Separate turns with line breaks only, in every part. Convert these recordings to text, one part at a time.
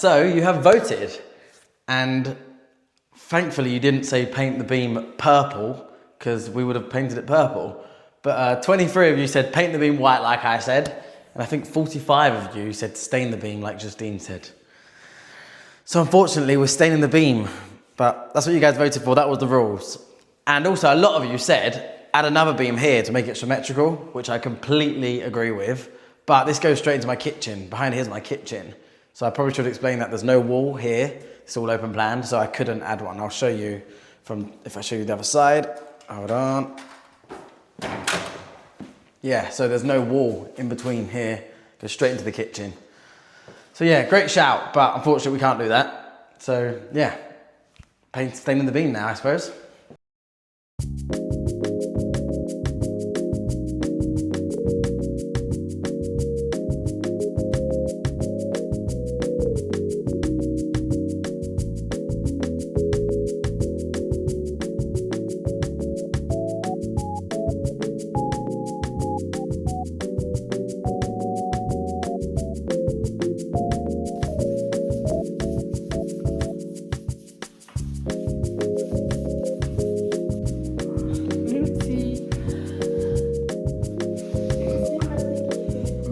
So you have voted, and thankfully you didn't say paint the beam purple, because we would have painted it purple. But 23 of you said paint the beam white like I said, and I think 45 of you said stain the beam like Justine said. So unfortunately we're staining the beam, but that's what you guys voted for, that was the rules. And also a lot of you said add another beam here to make it symmetrical, which I completely agree with, but this goes straight into my kitchen. Behind here's my kitchen. So I probably should explain that there's no wall here, it's all open plan, so I couldn't add one. I'll show you if I show you the other side. Hold on. Yeah, so there's no wall in between here, goes straight into the kitchen. So yeah, great shout, but unfortunately we can't do that. So yeah, staining the beam now, I suppose.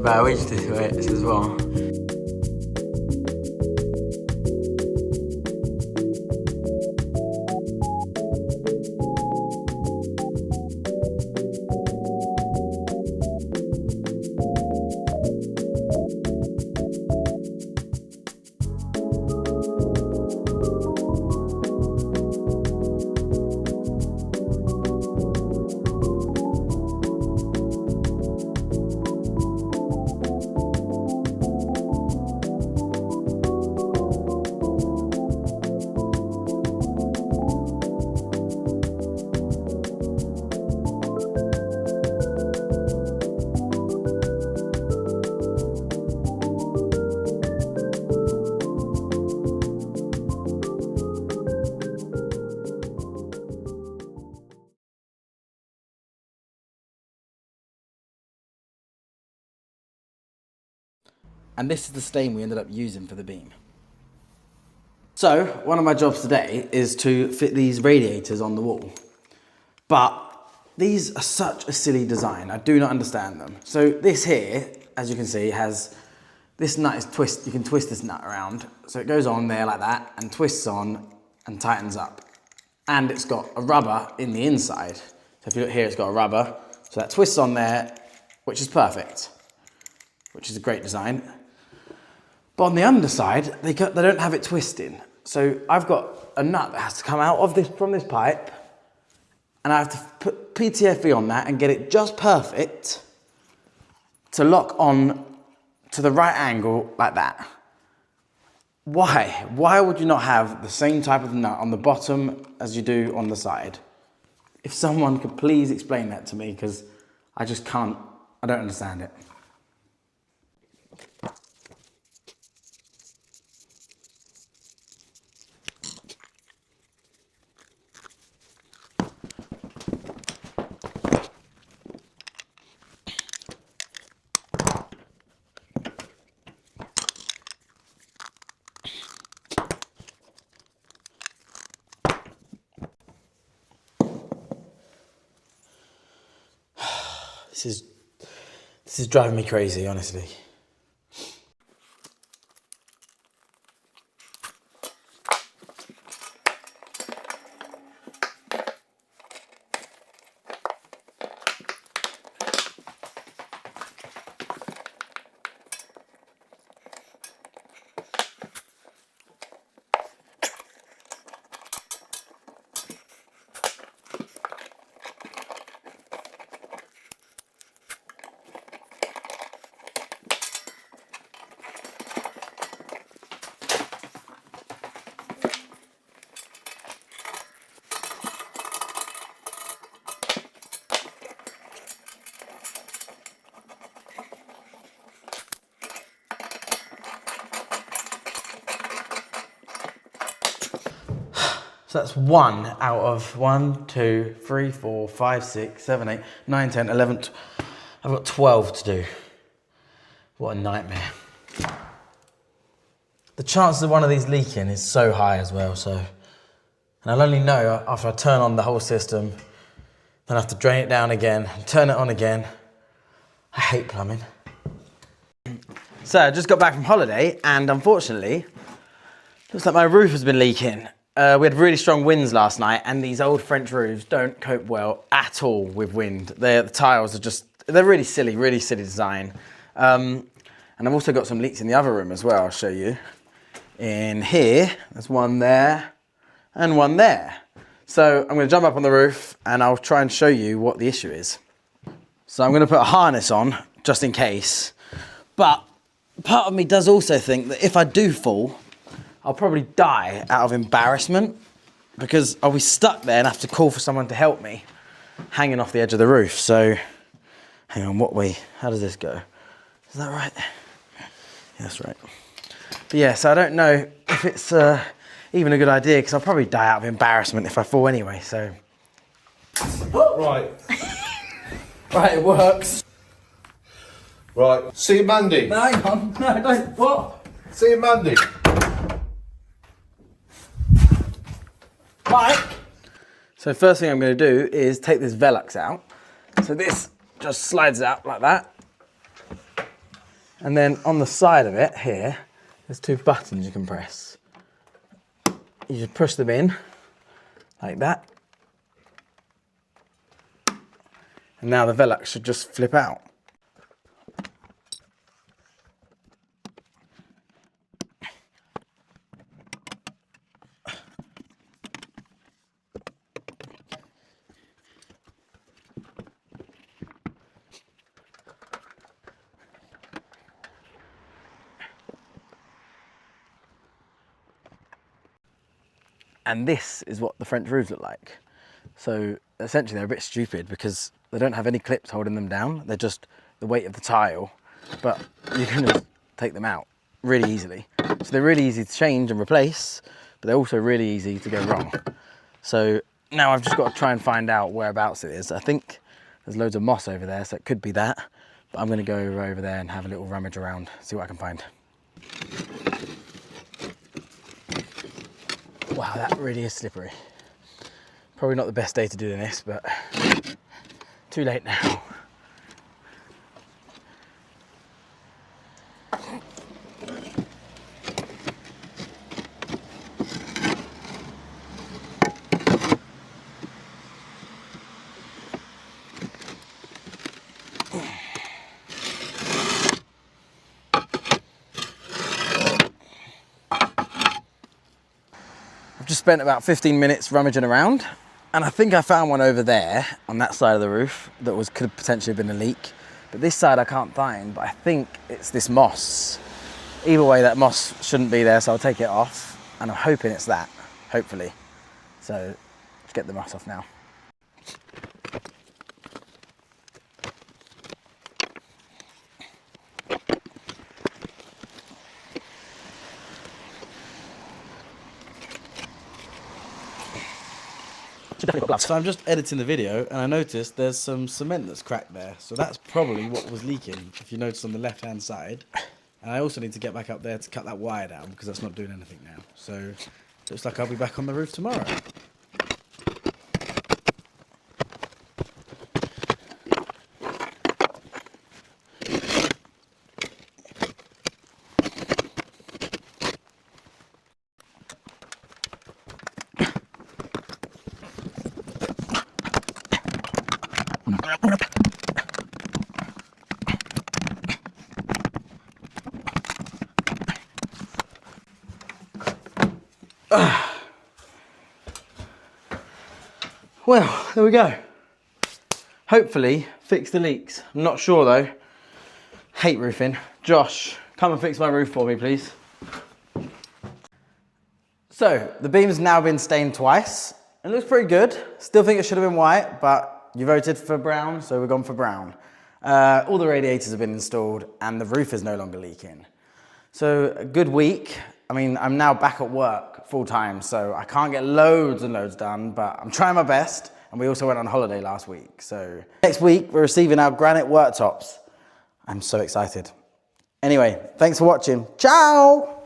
Bah oui, ouais, ça se voit. Hein. And this is the stain we ended up using for the beam. So, one of my jobs today is to fit these radiators on the wall. But these are such a silly design, I do not understand them. So this here, as you can see, has, this nut is you can twist this nut around. So it goes on there like that and twists on and tightens up. And it's got a rubber in the inside. So if you look here, it's got a rubber. So that twists on there, which is perfect, which is a great design. But on the underside, they don't have it twisting. So I've got a nut that has to come out from this pipe, and I have to put PTFE on that and get it just perfect to lock on to the right angle like that. Why? Why would you not have the same type of nut on the bottom as you do on the side? If someone could please explain that to me, because I just can't, I don't understand it. This is driving me crazy, honestly. So that's 1 out of 1, 2, 3, 4, 5, 6, 7, 8, 9, 10, 11. I've got 12 to do. What a nightmare. The chances of one of these leaking is so high as well, so. And I'll only know after I turn on the whole system, then I have to drain it down again, and turn it on again. I hate plumbing. So I just got back from holiday and unfortunately, looks like my roof has been leaking. We had really strong winds last night and these old French roofs don't cope well at all with wind. The tiles are just, they're really silly design. And I've also got some leaks in the other room as well, I'll show you. In here, there's one there and one there. So I'm gonna jump up on the roof and I'll try and show you what the issue is. So I'm gonna put a harness on just in case, but part of me does also think that if I do fall, I'll probably die out of embarrassment because I'll be stuck there and have to call for someone to help me hanging off the edge of the roof. So hang on, how does this go? Is that right? Yeah, that's right. But yeah, so I don't know if it's even a good idea because I'll probably die out of embarrassment if I fall anyway, so.
Right.
Right, it works.
Right. See you Monday.
No, hang on. No, don't. What?
See you Monday.
Mike. So first thing I'm going to do is take this Velux out. So this just slides out like that. And then on the side of it here, there's two buttons you can press. You just push them in like that. And now the Velux should just flip out. And this is what the French roofs look like. So essentially they're a bit stupid because they don't have any clips holding them down. They're just the weight of the tile, but you can just take them out really easily. So they're really easy to change and replace, but they're also really easy to go wrong. So now I've just got to try and find out whereabouts it is. I think there's loads of moss over there, so it could be that, but I'm gonna go over there and have a little rummage around, see what I can find. Wow, that really is slippery. Probably not the best day to do this, but too late now. I've just spent about 15 minutes rummaging around and I think I found one over there on that side of the roof that could have potentially been a leak. But this side I can't find, but I think it's this moss. Either way, that moss shouldn't be there, so I'll take it off and I'm hoping it's that, hopefully. So let's get the moss off now. So I'm just editing the video and I noticed there's some cement that's cracked there. So that's probably what was leaking, if you notice on the left hand side. And I also need to get back up there to cut that wire down because that's not doing anything now. So looks like I'll be back on the roof tomorrow. Well, there we go. Hopefully fix the leaks. I'm not sure though. Hate roofing. Josh, come and fix my roof for me, please. So the beam's now been stained twice. It looks pretty good. Still think it should have been white, but you voted for brown, so we've gone for brown. All the radiators have been installed and the roof is no longer leaking. So a good week. I mean, I'm now back at work full time, so I can't get loads and loads done, but I'm trying my best. And we also went on holiday last week. So next week, we're receiving our granite worktops. I'm so excited. Anyway, thanks for watching. Ciao!